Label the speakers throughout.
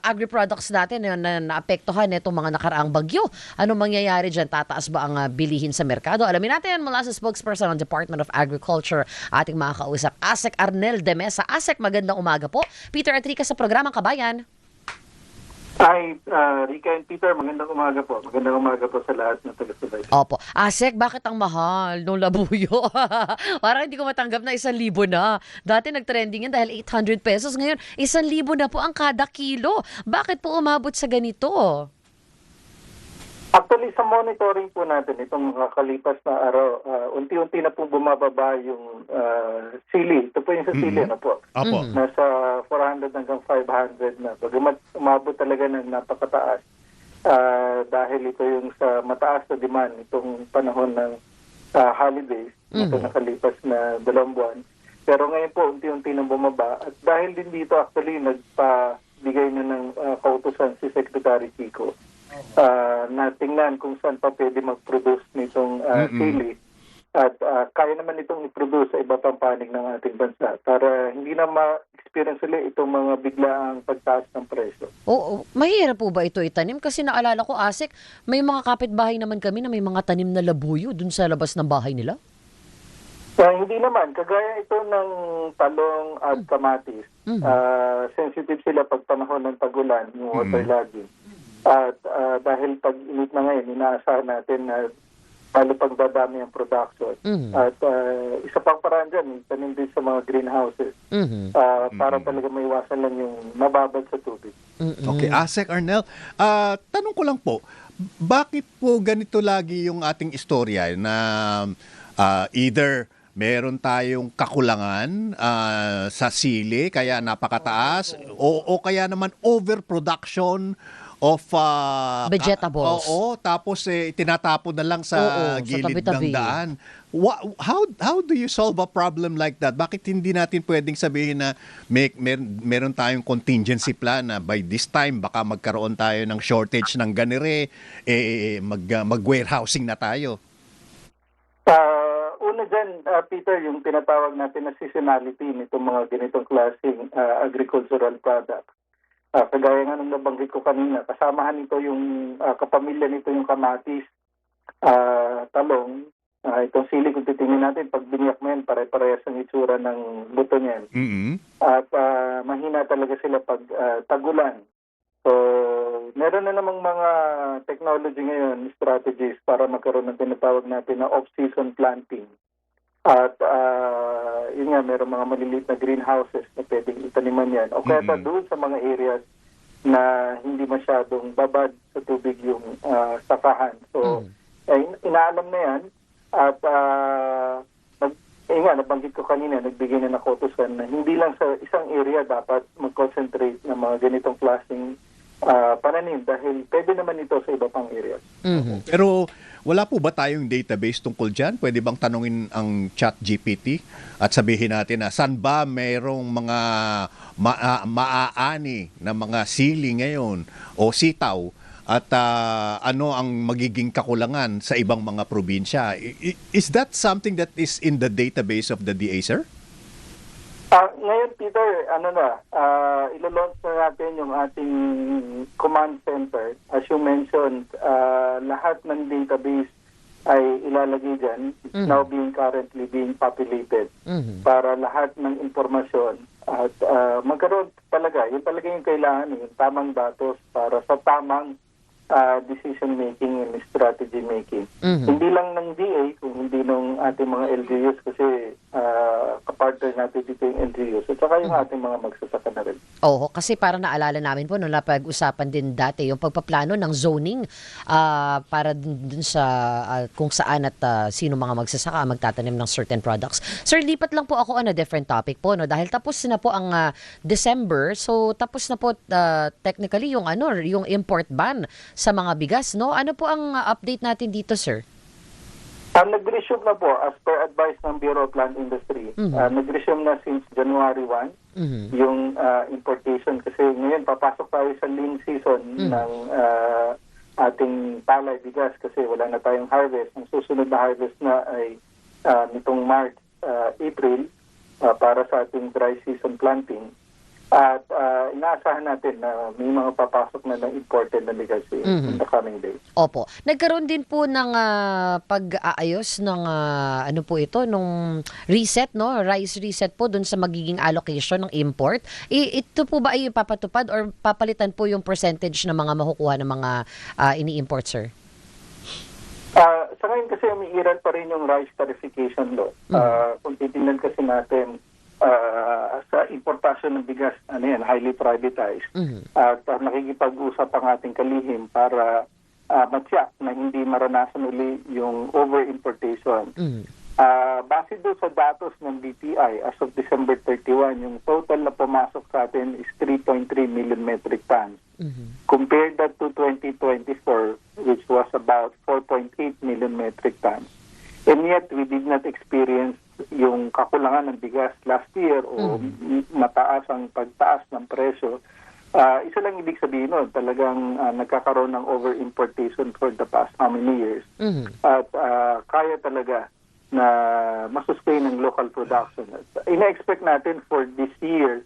Speaker 1: agri-products natin na naapektuhan nitong mga nakaraang bagyo? Anong mangyayari dyan? Tataas ba ang bilihin sa merkado? Alamin natin mula sa spokesperson ng Department of Agriculture, ating mga kausap, ASEC Arnel de Mesa. ASEC, magandang umaga po. Peter at Rica sa programang Kabayan.
Speaker 2: Hi, Rica and Peter. Magandang umaga po. Magandang umaga po sa lahat ng taga-subay.
Speaker 1: Opo. ASEC, bakit ang mahal nung labuyo? Parang hindi ko matanggap na 1,000 na. Dati nag-trending yan dahil 800 pesos. Ngayon, 1,000 na po ang kada kilo. Bakit po umabot sa ganito?
Speaker 2: Actually, sa monitoring po natin itong kakalipas na araw, unti-unti na po bumababa yung sili. Ito po yung sa sili na po.
Speaker 3: Apo.
Speaker 2: Nasa 400 hanggang 500 na. Bagamat umabot talaga ng napakataas dahil ito yung sa mataas na demand itong panahon ng holidays, ito nakalipas na 2 buwan. Pero ngayon po, unti-unti na bumaba. At dahil din dito, actually, nagpabigay na ng kautusan si Secretary Chico na tingnan kung saan pa pwede mag-produce nitong sili at kaya naman itong i-produce sa iba pang panig ng ating bansa para hindi na ma-experience ulit itong mga biglaang pagtaas ng presyo.
Speaker 1: Oo, mahirap po ba ito itanim? Kasi naalala ko, ASEC, may mga kapitbahay naman kami na may mga tanim na labuyo dun sa labas ng bahay nila.
Speaker 2: Hindi naman. Kagaya ito ng talong at kamatis. Sensitive sila pag panahon ng tagulan, yung waterlogging. At dahil pag-init na ngayon, inaasahan natin na lalo pagdadami ang production. At isa pang paraan dyan, tanim din sa mga greenhouses para talaga maiwasan lang yung nababad sa tubig.
Speaker 3: Okay, ASEC Arnel, tanong ko lang po, bakit po ganito lagi yung ating istorya na either meron tayong kakulangan sa sili, kaya napakataas, o kaya naman overproduction of
Speaker 1: vegetables.
Speaker 3: Oo, tapos tinatapon na lang sa gilid
Speaker 1: tabi-tabi
Speaker 3: ng daan. How do you solve a problem like that? Bakit hindi natin pwedeng sabihin na meron tayong contingency plan na by this time baka magkaroon tayo ng shortage ng ganire, mag-warehousing na tayo?
Speaker 2: Una dyan, Peter, yung tinatawag natin na seasonality nitong mga ganitong klaseng agricultural products. Kagaya nga nung nabanggit ko kanina, kasamahan nito yung kapamilya nito yung kamatis, talong, itong sili kung titingin natin, pag binyak mo yan, pare-parehas ang itsura ng buto niyan. At mahina talaga sila pag tagulan. So, meron na namang mga technology ngayon, strategies para magkaroon ng tinatawag natin na off-season planting. At yun nga, meron mga maliliit na greenhouses na pwedeng itaniman yan. O kaya doon sa mga areas na hindi masyadong babad sa tubig yung sakahan. So, inaalam na yan. At nabanggit ko kanina, nagbigay na nakutusan na hindi lang sa isang area dapat mag-concentrate ng mga ganitong klaseng pananim dahil pwede naman ito sa iba pang areas.
Speaker 3: Pero wala po ba tayong database tungkol dyan? Pwede bang tanungin ang ChatGPT at sabihin natin na saan ba mayroong mga maaani na mga sili ngayon o sitaw at ano ang magiging kakulangan sa ibang mga probinsya? Is that something that is in the database of the DA, sir?
Speaker 2: Ngayon, Peter, ilo-launch na natin yung ating command center. As you mentioned, lahat ng database ay ilalagay dyan. It's now currently being populated para lahat ng informasyon at magkaroon talaga. Yun talaga yung kailangan, yung tamang datos para sa tamang decision making and strategy making. Hindi lang ng DA, kung hindi ng ating mga LGUs kasi kapartner natin dito yung LGUs at saka yung ating mga magsasaka na rin.
Speaker 1: Oo, kasi parang naalala namin po nung napag-usapan din dati yung pagpaplano ng zoning para dun sa kung saan at sino mga magsasaka magtatanim ng certain products. Sir, lipat lang po ako on a different topic po, no, dahil tapos na po ang December, so tapos na po technically yung yung import ban sa mga bigas, no? Ano po ang update natin dito, sir?
Speaker 2: Nag-resume na po as per advice ng Bureau of Land Industry. Nag-resume na since January 1 yung importation kasi ngayon papasok tayo sa lean season ng ating palay bigas kasi wala na tayong harvest. Ang susunod na harvest na ay nitong March, April para sa ating dry season planting. At inaasahan natin na may mga papasok na ng imported na bigas in the coming days.
Speaker 1: Opo. Nagkaroon din po ng pag-aayos ng ano po ito, nung reset, no? Rice reset po dun sa magiging allocation ng import. Ito po ba ay papatupad or papalitan po yung percentage ng mga makukuha ng mga ini-import, sir?
Speaker 2: Sa ngayon kasi umiiral pa rin yung rice tarification law. Kung titingnan kasi natin sa importasyon ng bigas, highly privatized. At nakikipag-usap ang ating kalihim para matyak na hindi maranasan uli yung over-importation. Base doon sa datos ng BPI, as of December 31, yung total na pumasok sa atin is 3.3 million metric tons. Compared that to 2024, which was about 4.8 million metric tons. And yet, we did not experience yung kakulangan ng bigas last year o mataas ang pagtaas ng presyo. Isa lang ibig sabihin nun, talagang nagkakaroon ng over-importation for the past how many years. At kaya talaga na masustain ang local production. Ina-expect natin for this year,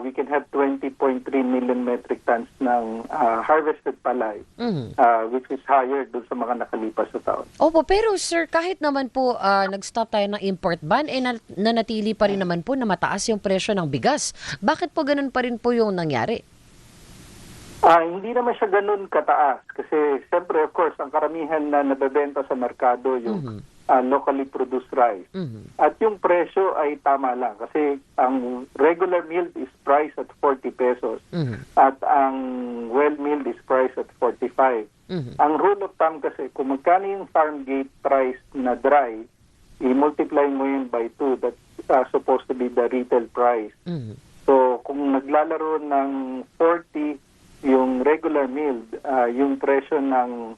Speaker 2: we can have 20.3 million metric tons ng harvested palay, which is higher dun sa mga nakalipas sa taon.
Speaker 1: Opo, pero sir, kahit naman po nag-stop tayo ng import ban, nanatili pa rin naman po na mataas yung presyo ng bigas. Bakit po ganun pa rin po yung nangyari?
Speaker 2: Hindi naman siya ganun kataas kasi siyempre of course ang karamihan na nabebenta sa merkado yung locally produced rice. At yung presyo ay tama lang kasi ang regular milled is priced at 40 pesos at ang well milled is priced at 45. Ang rule of thumb kasi kung magkano yung farm gate price na dry, i-multiply mo yun by 2, that's supposed to be the retail price. So kung naglalaro ng 40 yung regular milled, yung presyo ng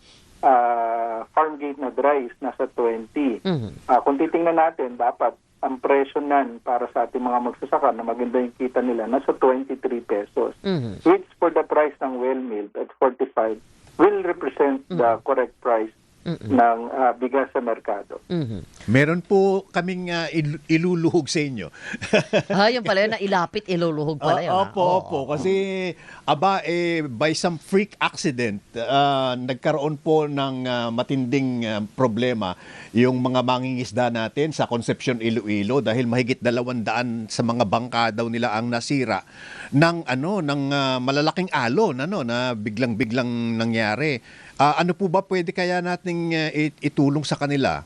Speaker 2: farm gate na dry is nasa 20. Kung titingnan natin, dapat ang presyo nan para sa ating mga magsasaka na maganda yung kita nila, nasa 23 pesos. Which for the price ng well milled at 45 will represent the correct price ng bigas sa merkado.
Speaker 3: Meron po kaming iluluhog sa inyo.
Speaker 1: Yun pala yun, na ilapit, iluluhog pala yun.
Speaker 3: Opo. Kasi, by some freak accident, nagkaroon po ng matinding problema yung mga mangingisda natin sa Concepcion, Iloilo dahil mahigit 200 sa mga bangka daw nila ang nasira ng malalaking alon na biglang-biglang nangyari. Ano po ba pwede kaya nating itulong sa kanila?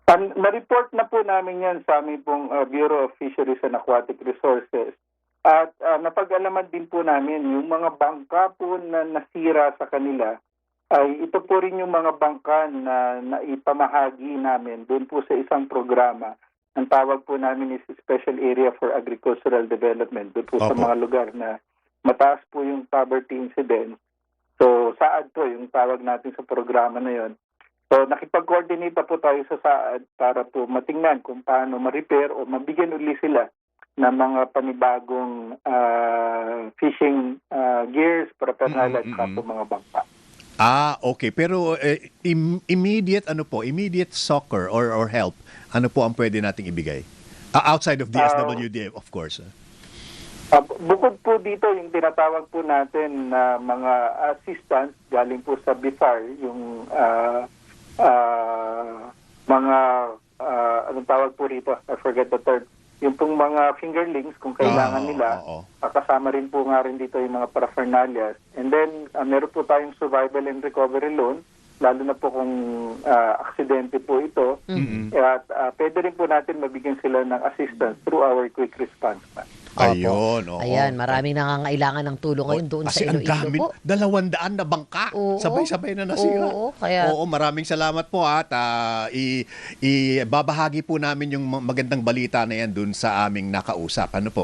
Speaker 2: Na-report na po namin yan sa aming pong Bureau of Fisheries and Aquatic Resources. At napag-alaman din po namin yung mga bangka po na nasira sa kanila ay ito po rin yung mga bangka na naipamahagi namin doon po sa isang programa. Ang tawag po namin is Special Area for Agricultural Development. Doon po sa mga lugar na mataas po yung poverty incidence. So, SAAD po yung tawag natin sa programa na yon. So, nakipag-coordinate po tayo sa SAAD para po matingnan kung paano ma-repair o mabigyan uli sila ng mga panibagong fishing gears, paraphernalia at mga bangka.
Speaker 3: Okay. Pero immediate succor or help, ano po ang pwede nating ibigay? Outside of DSWD, of course.
Speaker 2: Bukod po dito, yung tinatawag po natin na mga assistance galing po sa BIFAR, yung mga, anong tawag po rito? I forget the term. Yung pong mga fingerlings, kung kailangan nila, kasama rin po nga rin dito yung mga paraphernalias. And then, meron po tayong survival and recovery loan, lalo na po kung aksidente po ito. At pwede rin po natin mabigyan sila ng assistance through our quick response plan.
Speaker 3: Ayun.
Speaker 1: Ayan, maraming nangangailangan ng tulong ngayon doon sa Iloilo po.
Speaker 3: Kasi ang dami, 200 na bangka. Sabay-sabay na nasira. Oo, maraming salamat po at ibabahagi po namin yung magandang balita na yan doon sa aming nakausap. Ano po?